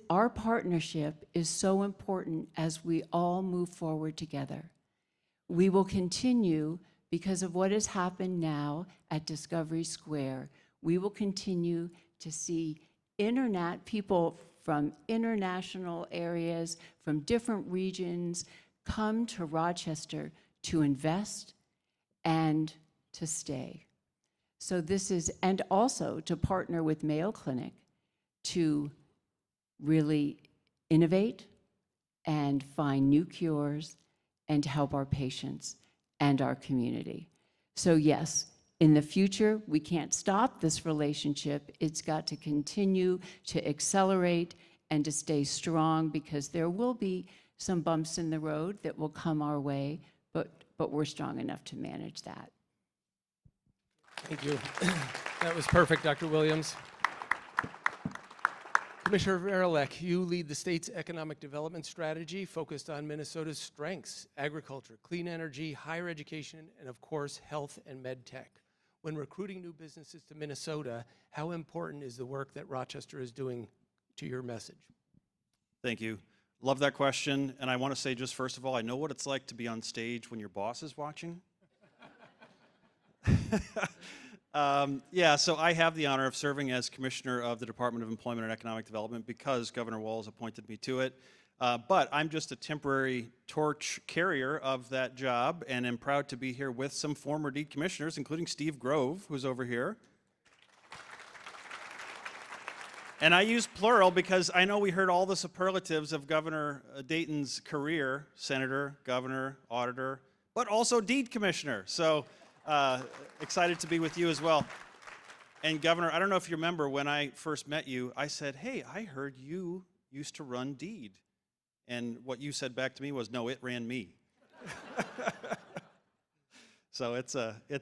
Speaker 15: Our partnership is so important as we all move forward together. We will continue, because of what has happened now at Discovery Square, we will continue to see people from international areas, from different regions, come to Rochester to invest and to stay. So this is, and also to partner with Mayo Clinic to really innovate and find new cures and to help our patients and our community. So yes, in the future, we can't stop this relationship. It's got to continue to accelerate and to stay strong, because there will be some bumps in the road that will come our way, but we're strong enough to manage that.
Speaker 11: Thank you. That was perfect, Dr. Williams. Commissioner Varilek, you lead the state's economic development strategy focused on Minnesota's strengths: agriculture, clean energy, higher education, and of course, health and med tech. When recruiting new businesses to Minnesota, how important is the work that Rochester is doing to your message?
Speaker 16: Thank you. Love that question. And I want to say, just first of all, I know what it's like to be on stage when your boss is watching. Yeah, so I have the honor of serving as Commissioner of the Department of Employment and Economic Development because Governor Walz appointed me to it. But I'm just a temporary torch carrier of that job, and am proud to be here with some former DEED commissioners, including Steve Grove, who's over here. And I use plural because I know we heard all the superlatives of Governor Dayton's career: senator, governor, auditor, but also DEED commissioner. So excited to be with you as well. And Governor, I don't know if you remember when I first met you, I said, hey, I heard you used to run DEED. And what you said back to me was, no, it ran me. So it's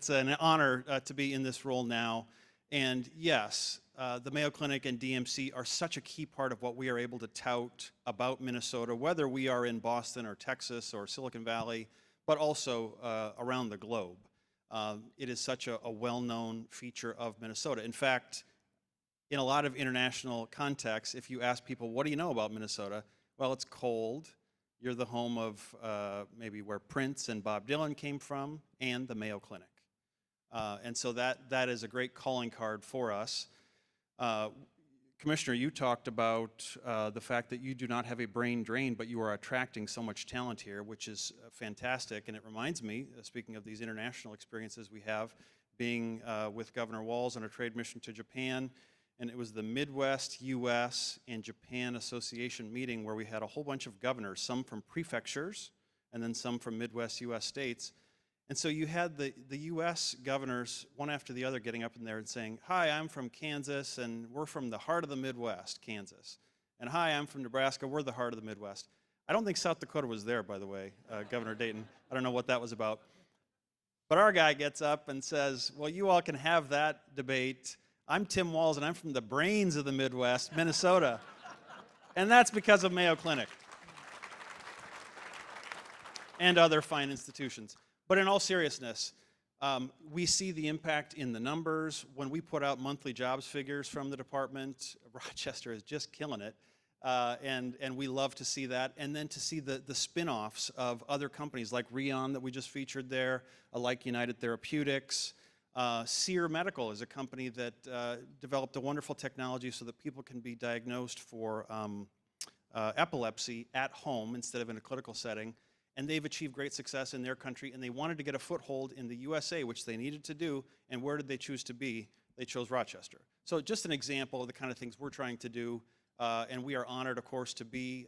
Speaker 16: an honor to be in this role now. And yes, the Mayo Clinic and DMC are such a key part of what we are able to tout about Minnesota, whether we are in Boston or Texas or Silicon Valley, but also around the globe. It is such a well-known feature of Minnesota. In fact, in a lot of international contexts, if you ask people, what do you know about Minnesota? Well, it's cold. You're the home of maybe where Prince and Bob Dylan came from, and the Mayo Clinic. And so that is a great calling card for us. Commissioner, you talked about the fact that you do not have a brain drain, but you are attracting so much talent here, which is fantastic. And it reminds me, speaking of these international experiences we have, being with Governor Walz on a trade mission to Japan, and it was the Midwest, US, and Japan Association meeting where we had a whole bunch of governors, some from prefectures, and then some from Midwest US states. And so you had the US governors, one after the other, getting up in there and saying, hi, I'm from Kansas, and we're from the heart of the Midwest, Kansas. And hi, I'm from Nebraska, we're the heart of the Midwest. I don't think South Dakota was there, by the way, Governor Dayton. I don't know what that was about. But our guy gets up and says, well, you all can have that debate. I'm Tim Walz, and I'm from the brains of the Midwest, Minnesota. And that's because of Mayo Clinic and other fine institutions. But in all seriousness, we see the impact in the numbers. When we put out monthly jobs figures from the department, Rochester is just killing it. And we love to see that. And then to see the spin-offs of other companies like Rion that we just featured there, like United Therapeutics. Seer Medical is a company that developed a wonderful technology so that people can be diagnosed for epilepsy at home instead of in a clinical setting. And they've achieved great success in their country, and they wanted to get a foothold in the USA, which they needed to do. And where did they choose to be? They chose Rochester. So just an example of the kind of things we're trying to do. And we are honored, of course, to be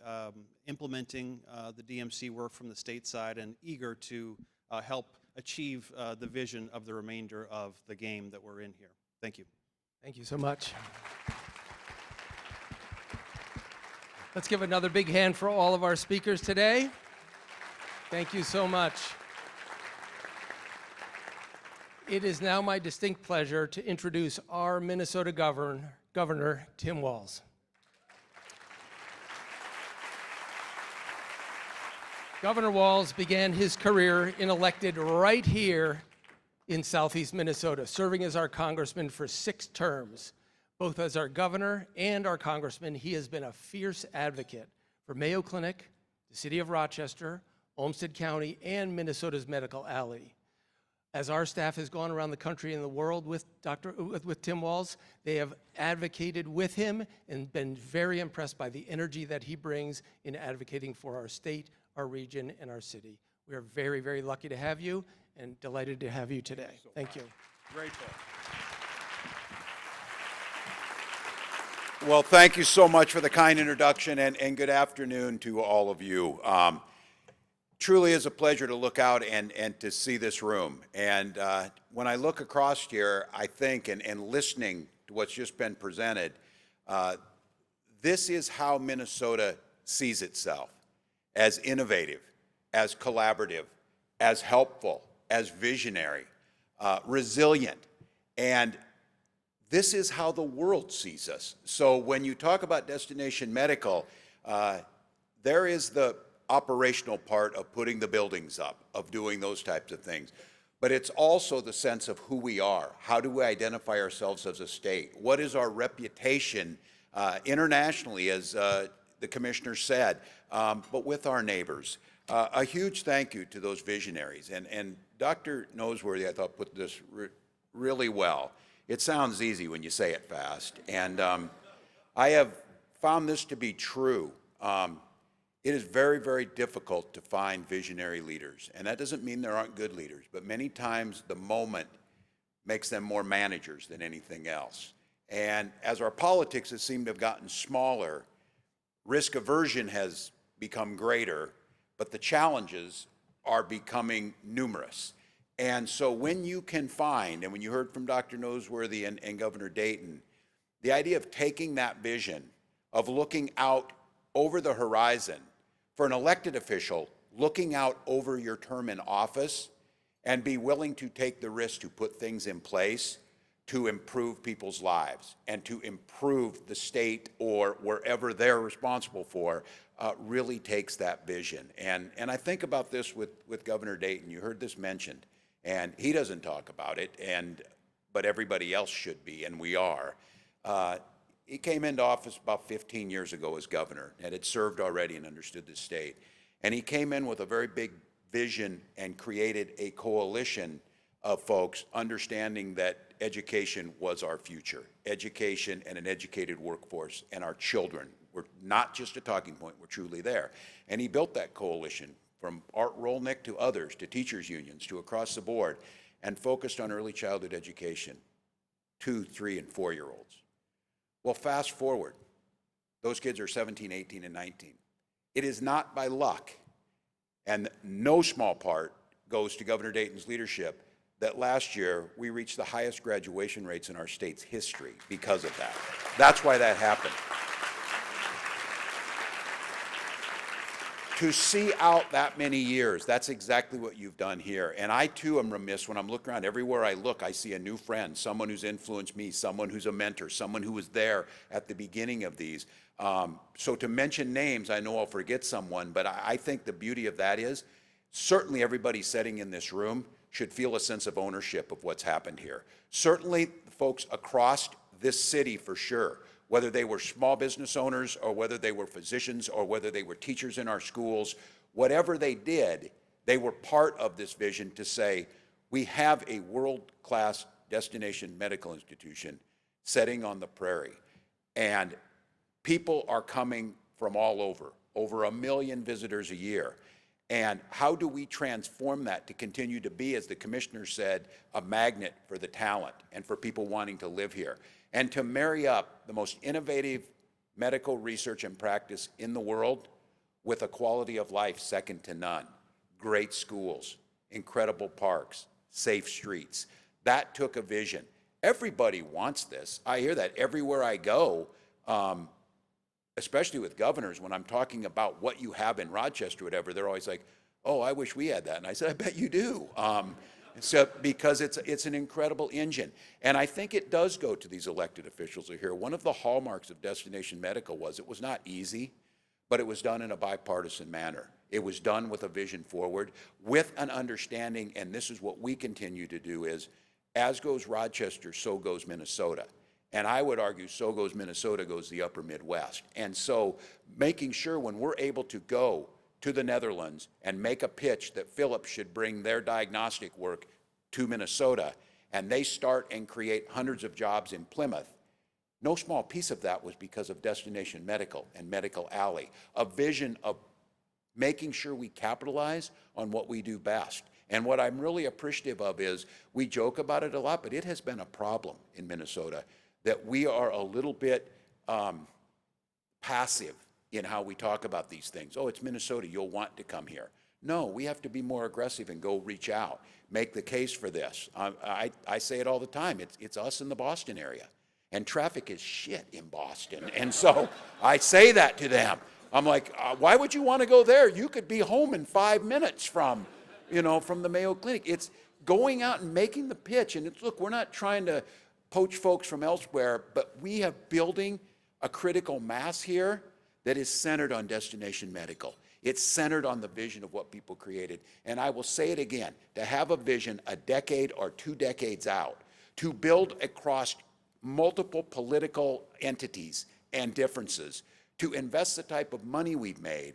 Speaker 16: implementing the DMC work from the state side and eager to help achieve the vision of the remainder of the game that we're in here. Thank you.
Speaker 11: Thank you so much. Let's give another big hand for all of our speakers today. Thank you so much. It is now my distinct pleasure to introduce our Minnesota Governor Tim Walz. Governor Walz began his career elected right here in Southeast Minnesota, serving as our congressman for 6 terms. Both as our governor and our congressman, he has been a fierce advocate for Mayo Clinic, the city of Rochester, Olmsted County, and Minnesota's Medical Alley. As our staff has gone around the country and the world with Tim Walz, they have advocated with him and been very impressed by the energy that he brings in advocating for our state, our region, and our city. We are very, very lucky to have you and delighted to have you today. Thank you.
Speaker 16: Grateful.
Speaker 17: Well, thank you so much for the kind introduction, and good afternoon to all of you. Truly is a pleasure to look out and to see this room. And when I look across here, I think, and listening to what's just been presented, this is how Minnesota sees itself: as innovative, as collaborative, as helpful, as visionary, resilient. And this is how the world sees us. So when you talk about Destination Medical, there is the operational part of putting the buildings up, of doing those types of things. But it's also the sense of who we are. How do we identify ourselves as a state? What is our reputation internationally, as the commissioner said, but with our neighbors? A huge thank you to those visionaries. And Dr. Noseworthy, I thought, put this really well. It sounds easy when you say it fast. And I have found this to be true. It is very, very difficult to find visionary leaders. And that doesn't mean there aren't good leaders, but many times the moment makes them more managers than anything else. And as our politics has seemed to have gotten smaller, risk aversion has become greater, but the challenges are becoming numerous. And so when you can find, and when you heard from Dr. Noseworthy and Governor Dayton, the idea of taking that vision, of looking out over the horizon, for an elected official, looking out over your term in office and be willing to take the risk to put things in place to improve people's lives and to improve the state or wherever they're responsible for, really takes that vision. And I think about this with Governor Dayton. You heard this mentioned, and he doesn't talk about it, but everybody else should be, and we are. He came into office about 15 years ago as governor and had served already and understood the state. And he came in with a very big vision and created a coalition of folks understanding that education was our future. Education and an educated workforce, and our children were not just a talking point, we're truly there. And he built that coalition from Art Rolnick to others, to teachers unions, to across the board, and focused on early childhood education, 2-, 3-, and 4-year-olds. Well, fast forward. Those kids are 17, 18, and 19. It is not by luck, and no small part goes to Governor Dayton's leadership, that last year we reached the highest graduation rates in our state's history because of that. That's why that happened. To see out that many years, that's exactly what you've done here. And I too am remiss when I'm looking around. Everywhere I look, I see a new friend, someone who's influenced me, someone who's a mentor, someone who was there at the beginning of these. So to mention names, I know I'll forget someone, but I think the beauty of that is certainly everybody sitting in this room should feel a sense of ownership of what's happened here. Certainly folks across this city for sure, whether they were small business owners or whether they were physicians or whether they were teachers in our schools, whatever they did, they were part of this vision to say, we have a world-class destination medical institution setting on the prairie. And people are coming from all over 1 million visitors a year. And how do we transform that to continue to be, as the commissioner said, a magnet for the talent and for people wanting to live here? And to marry up the most innovative medical research and practice in the world with a quality of life second to none. Great schools, incredible parks, safe streets. That took a vision. Everybody wants this. I hear that everywhere I go, especially with governors, when I'm talking about what you have in Rochester, whatever, they're always like, oh, I wish we had that. And I said, I bet you do. So, because it's an incredible engine. And I think it does go to these elected officials who are here. One of the hallmarks of Destination Medical was it was not easy, but it was done in a bipartisan manner. It was done with a vision forward, with an understanding, and this is what we continue to do is, as goes Rochester, so goes Minnesota. And I would argue so goes Minnesota, goes the upper Midwest. And so making sure when we're able to go to the Netherlands and make a pitch that Philips should bring their diagnostic work to Minnesota, and they start and create hundreds of jobs in Plymouth, no small piece of that was because of Destination Medical and Medical Alley, a vision of making sure we capitalize on what we do best. And what I'm really appreciative of is, we joke about it a lot, but it has been a problem in Minnesota that we are a little bit passive in how we talk about these things. Oh, it's Minnesota, you'll want to come here. No, we have to be more aggressive and go reach out, make the case for this. I say it all the time, it's us in the Boston area. And traffic is shit in Boston. And so I say that to them. I'm like, why would you want to go there? You could be home in 5 minutes from the Mayo Clinic. It's going out and making the pitch. And it's, look, we're not trying to poach folks from elsewhere, but we have building a critical mass here that is centered on Destination Medical. It's centered on the vision of what people created. And I will say it again, to have a vision a decade or 2 decades out, to build across multiple political entities and differences, to invest the type of money we've made,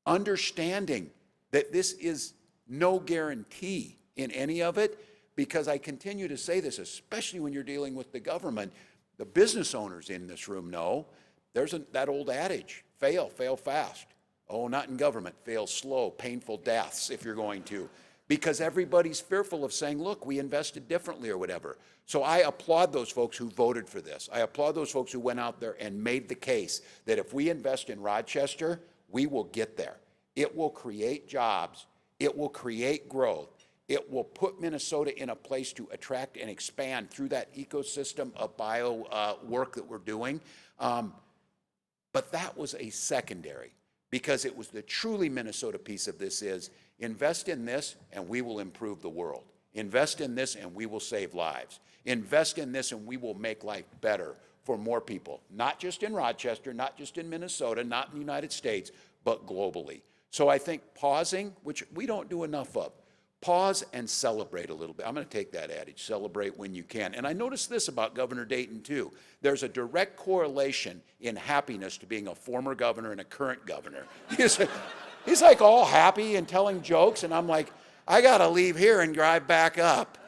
Speaker 17: understanding that this is no guarantee in any of it, because I continue to say this, especially when you're dealing with the government, the business owners in this room know, there's that old adage, fail fast. Oh, not in government, fail slow, painful deaths if you're going to. Because everybody's fearful of saying, look, we invested differently or whatever. So I applaud those folks who voted for this. I applaud those folks who went out there and made the case that if we invest in Rochester, we will get there. It will create jobs. It will create growth. It will put Minnesota in a place to attract and expand through that ecosystem of bio work that we're doing. But that was a secondary, because it was the truly Minnesota piece of this is, invest in this and we will improve the world. Invest in this and we will save lives. Invest in this and we will make life better for more people, not just in Rochester, not just in Minnesota, not in the United States, but globally. So I think pausing, which we don't do enough of, pause and celebrate a little bit. I'm going to take that adage, celebrate when you can. And I noticed this about Governor Dayton too. There's a direct correlation in happiness to being a former governor and a current governor. He's like all happy and telling jokes, and I'm like, I got to leave here and drive back up.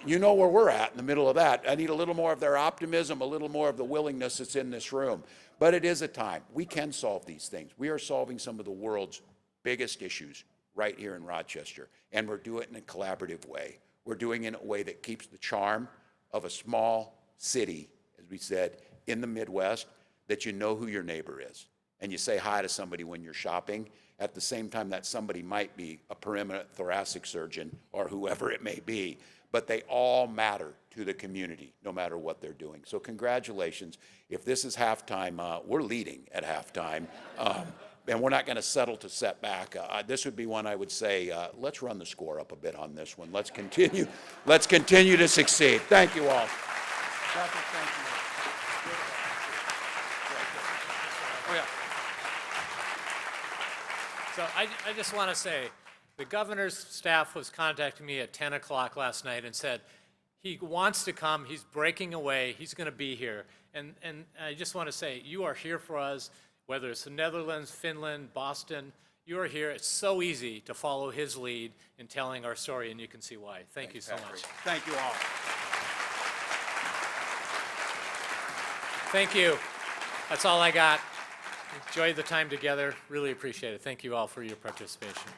Speaker 17: You know where we're at in the middle of that. I need a little more of their optimism, a little more of the willingness that's in this room. But it is a time. We can solve these things. We are solving some of the world's biggest issues right here in Rochester, and we're doing it in a collaborative way. We're doing it in a way that keeps the charm of a small city, as we said, in the Midwest that you know who your neighbor is and you say hi to somebody when you're shopping. At the same time, that somebody might be a perimeter thoracic surgeon or whoever it may be, but they all matter to the community, no matter what they're doing. So congratulations. If this is halftime, we're leading at halftime, and we're not going to settle to set back. This would be one I would say, let's run the score up a bit on this one. Let's continue to succeed. Thank you all. Patrick, thank you.
Speaker 2: Oh, yeah. So I just want to say, the governor's staff was contacting me at 10 o'clock last night and said he wants to come, he's breaking away, he's going to be here. And I just want to say, you are here for us, whether it's the Netherlands, Finland, Boston, you are here. It's so easy to follow his lead in telling our story, and you can see why. Thank you so much.
Speaker 17: Thank you all.
Speaker 2: Thank you. That's all I got. Enjoyed the time together. Really appreciate it. Thank you all for your participation.